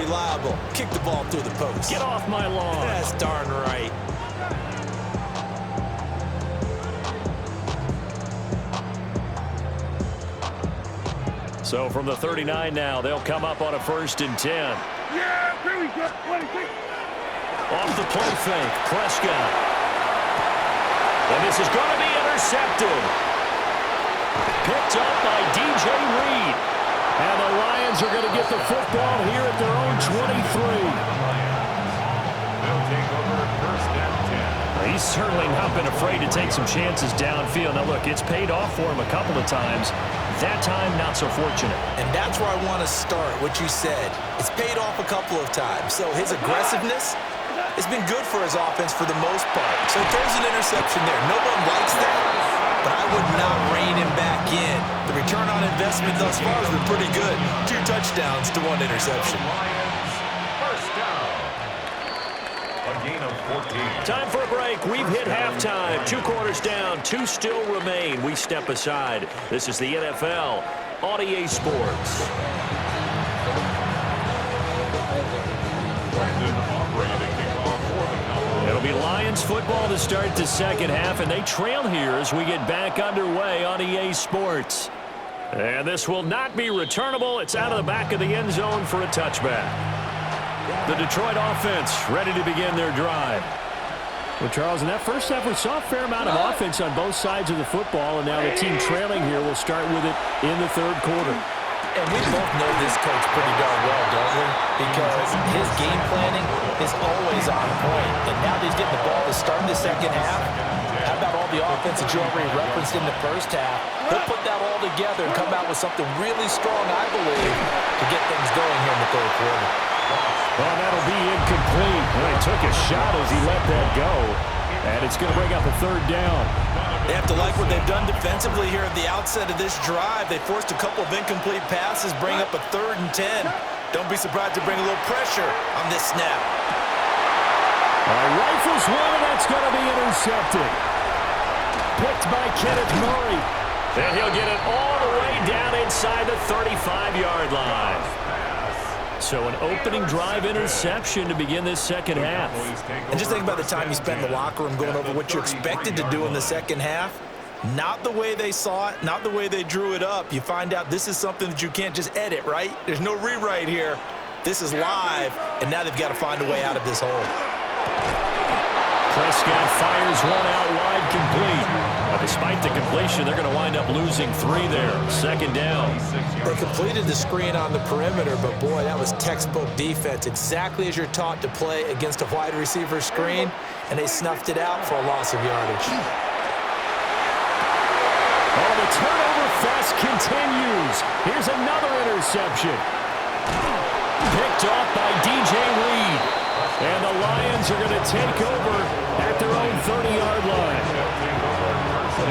reliable. Kick the ball through the post. Get off my lawn. That's darn right. So from the 39 now, they'll come up on a 1st and 10. Yeah, here we go. 26. Off the play fake, Prescott. And this is going to be intercepted. Picked up by DJ Reed. And the Lions are going to get the football here at their own 23. They'll take over 1st and 10. He's certainly not been afraid to take some chances downfield. Now, look, it's paid off for him a couple of times. That time, not so fortunate. And that's where I want to start, what you said. It's paid off a couple of times. So his aggressiveness has been good for his offense for the most part. So he throws an interception there. No one likes that, but I would not rein him back in. The return on investment thus far has been pretty good. 2 touchdowns to 1 interception. Lions, 1st down. A gain of 14. Time for a break. We've hit halftime. 2 quarters down. 2 still remain. We step aside. This is the NFL on EA Sports. Brandon Aubrey to kick off for the Cowboys. It'll be Lions football to start the second half, and they trail here as we get back underway on EA Sports. And this will not be returnable. It's out of the back of the end zone for a touchback. The Detroit offense ready to begin their drive. Well, Charles, in that first half, we saw a fair amount of offense on both sides of the football, and now the team trailing here will start with it in the 3rd quarter. And we both know this coach pretty darn well, don't we? Because his game planning is always on point. And now that he's getting the ball to start the second half, how about all the offense that you already referenced in the first half? He'll put that all together and come out with something really strong, I believe, to get things going here in the 3rd quarter. Well, that'll be incomplete. Well, he took a shot as he let that go. And it's going to bring up a 3rd down. They have to like what they've done defensively here at the outset of this drive. They forced a couple of incomplete passes, bring up a 3rd and 10. Don't be surprised to bring a little pressure on this snap. Rifles one, and that's going to be intercepted. Picked by Kenneth Murray. And he'll get it all the way down inside the 35-yard line. So an opening drive interception to begin this second half. And just think about the time you spent in the locker room going over what you expected to do in the second half. Not the way they saw it, not the way they drew it up. You find out this is something that you can't just edit, right? There's no rewrite here. This is live, and now they've got to find a way out of this hole. Prescott fires one out wide, complete. But despite the completion, they're going to wind up losing 3 there. 2nd down. They completed the screen on the perimeter, but boy, that was textbook defense. Exactly as you're taught to play against a wide receiver screen, and they snuffed it out for a loss of yardage. Oh, the turnover fest continues. Here's another interception. Picked off by DJ Reed. And the Lions are going to take over at their own 30-yard line.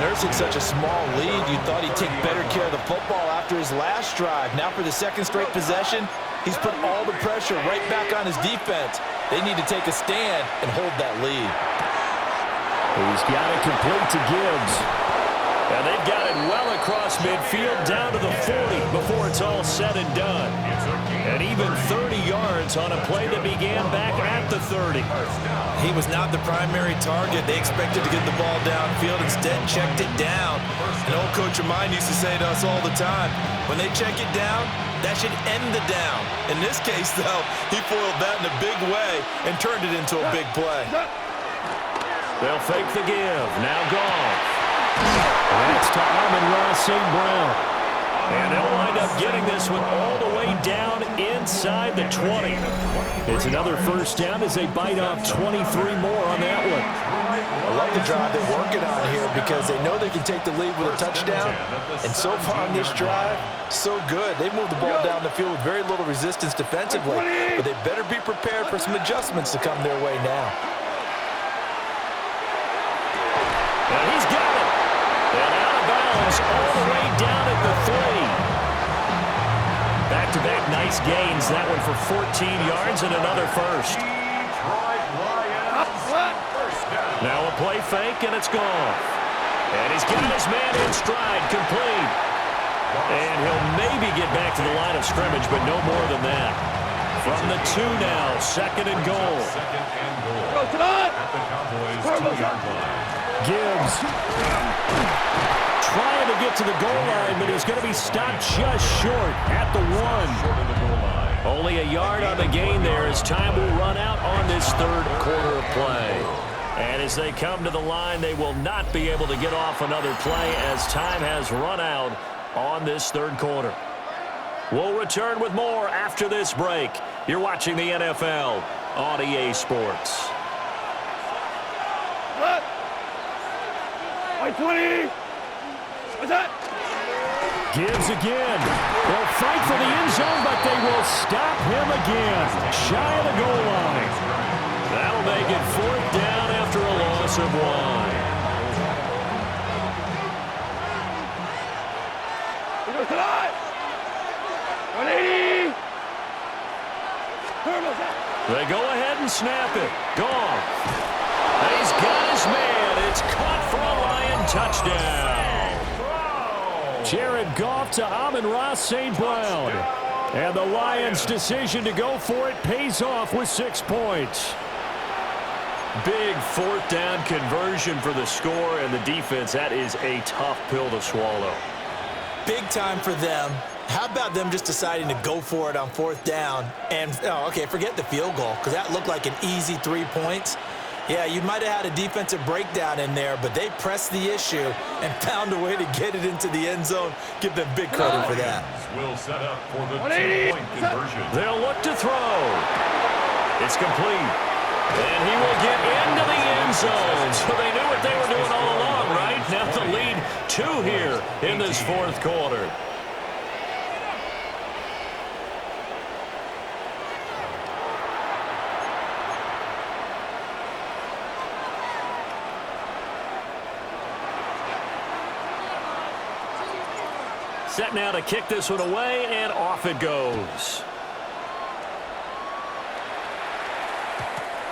Nursing such a small lead, you thought he'd take better care of the football after his last drive. Now for the 2nd straight possession, he's put all the pressure right back on his defense. They need to take a stand and hold that lead. He's got it complete to Gibbs. And they've got it well across midfield down to the 40 before it's all said and done. And even 30 yards on a play that began back at the 30. He was not the primary target. They expected to get the ball downfield. Instead, checked it down. An old coach of mine used to say to us all the time, when they check it down, that should end the down. In this case, though, he foiled that in a big way and turned it into a big play. They'll fake the give. Now gone. That's to Amon-Ra St. Brown. And they'll wind up getting this one all the way down inside the 20. It's another 1st down as they bite off 23 more on that one. I love the drive they're working on here because they know they can take the lead with a touchdown. And so far on this drive, so good. They've moved the ball down the field with very little resistance defensively. But they better be prepared for some adjustments to come their way now. And he's got it. And out of bounds all the way down at the 3. Back-to-back nice gains. That one for 14 yards and another 1st. Now a play fake, and it's gone. And he's got his man in stride, complete. And he'll maybe get back to the line of scrimmage, but no more than that. From the 2 now, second and goal. Second and goal. At the Cowboys' 2-yard line. Gibbs trying to get to the goal line, but he's going to be stopped just short at the 1. Short of the goal line. Only a yard on the gain there as time will run out on this third quarter of play. And as they come to the line, they will not be able to get off another play as time has run out on this third quarter. We'll return with more after this break. You're watching the NFL on EA Sports. What? 20. What's that? Gibbs again. They'll fight for the end zone, but they will stop him again. Shy of the goal line. That'll make it 4th down after a loss of 1. Tonight. 180. They go ahead and snap it. Goff. He's got his man. It's caught for a Lion touchdown. Jared Goff to Amon-Ra St. Brown. And the Lions' decision to go for it pays off with 6 points. Big 4th down conversion for the score, and the defense, that is a tough pill to swallow. Big time for them. How about them just deciding to go for it on 4th down? And, okay, forget the field goal, because that looked like an easy 3 points. Yeah, you might have had a defensive breakdown in there, but they pressed the issue and found a way to get it into the end zone. Give them big credit for that. Will set up for the 2-point conversion. They'll look to throw. It's complete. And he will get into the end zone. So they knew what they were doing all along, right? Now the lead 2 here in this 4th quarter. Set now to kick this one away, and off it goes.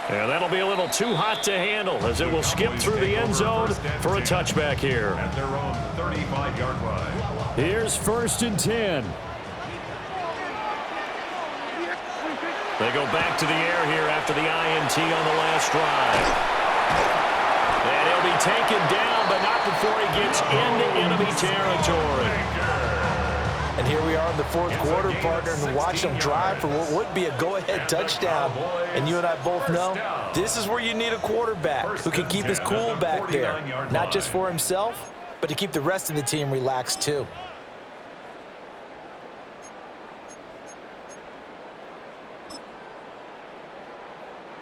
And that'll be a little too hot to handle as it will skip through the end zone for a touchback here. At their own 35-yard line. Here's 1st and 10. They go back to the air here after the INT on the last drive. And he'll be taken down, but not before he gets into enemy territory. And here we are in the 4th quarter, partner, and watch them drive for what would be a go-ahead touchdown. And you and I both know this is where you need a quarterback who can keep his cool back there, not just for himself, but to keep the rest of the team relaxed too.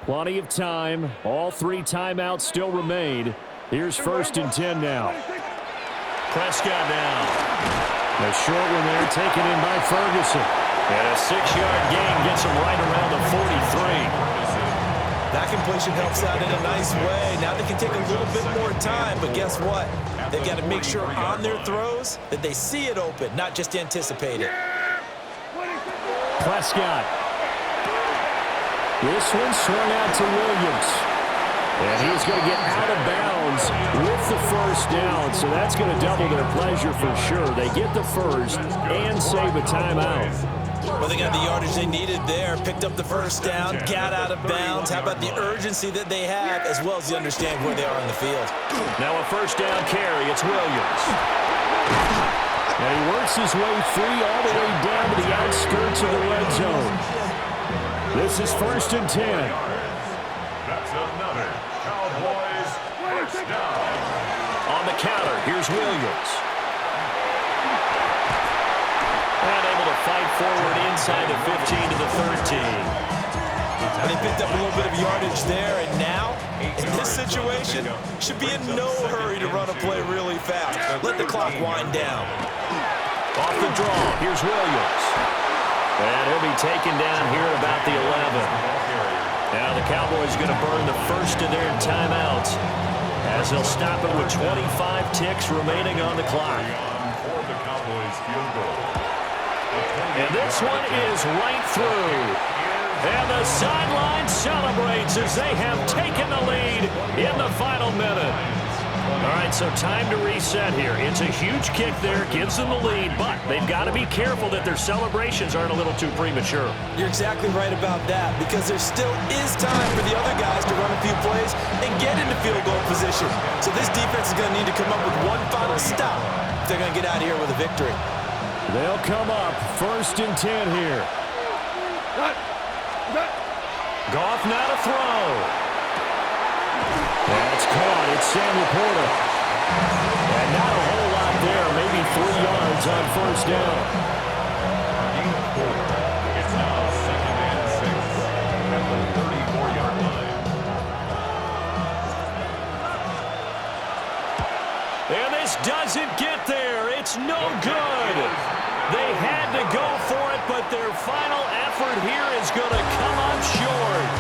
Plenty of time. All 3 timeouts still remain. Here's 1st and 10 now. Prescott now. A short one there taken in by Ferguson. And a 6-yard gain gets him right around the 43. That completion helps out in a nice way. Now they can take a little bit more time, but guess what? They've got to make sure on their throws that they see it open, not just anticipate it. Prescott. This one swung out to Williams. And he's going to get out of bounds with the 1st down, so that's going to double their pleasure for sure. They get the 1st and save a timeout. Well, they got the yardage they needed there, picked up the 1st down, got out of bounds. How about the urgency that they have, as well as they understand where they are in the field? Now a 1st down carry, it's Williams. And he works his way free all the way down to the outskirts of the red zone. This is 1st and 10. That's another Cowboys 1st down. On the counter, here's Williams. And able to fight forward inside the 15 to the 13. And they picked up a little bit of yardage there, and now, in this situation, should be in no hurry to run a play really fast. Let the clock wind down. Off the draw, here's Williams. And he'll be taken down here at about the 11. Now the Cowboys going to burn the 1st of their timeouts as they'll stop it with 25 ticks remaining on the clock. And this one is right through. And the sideline celebrates as they have taken the lead in the final minute. All right, so time to reset here. It's a huge kick there, gives them the lead, but they've got to be careful that their celebrations aren't a little too premature. You're exactly right about that, because there still is time for the other guys to run a few plays and get into field goal position. So this defense is going to need to come up with one final stop if they're going to get out of here with a victory. They'll come up 1st and 10 here. Goff now to throw. That's caught. It's Sam Laporta. And not a whole lot there. Maybe 3 yards on 1st down. Gain of 4. It's now 2nd and 6 at the 34-yard line. And this doesn't get there. It's no good. They had to go for it, but their final effort here is going to come up short.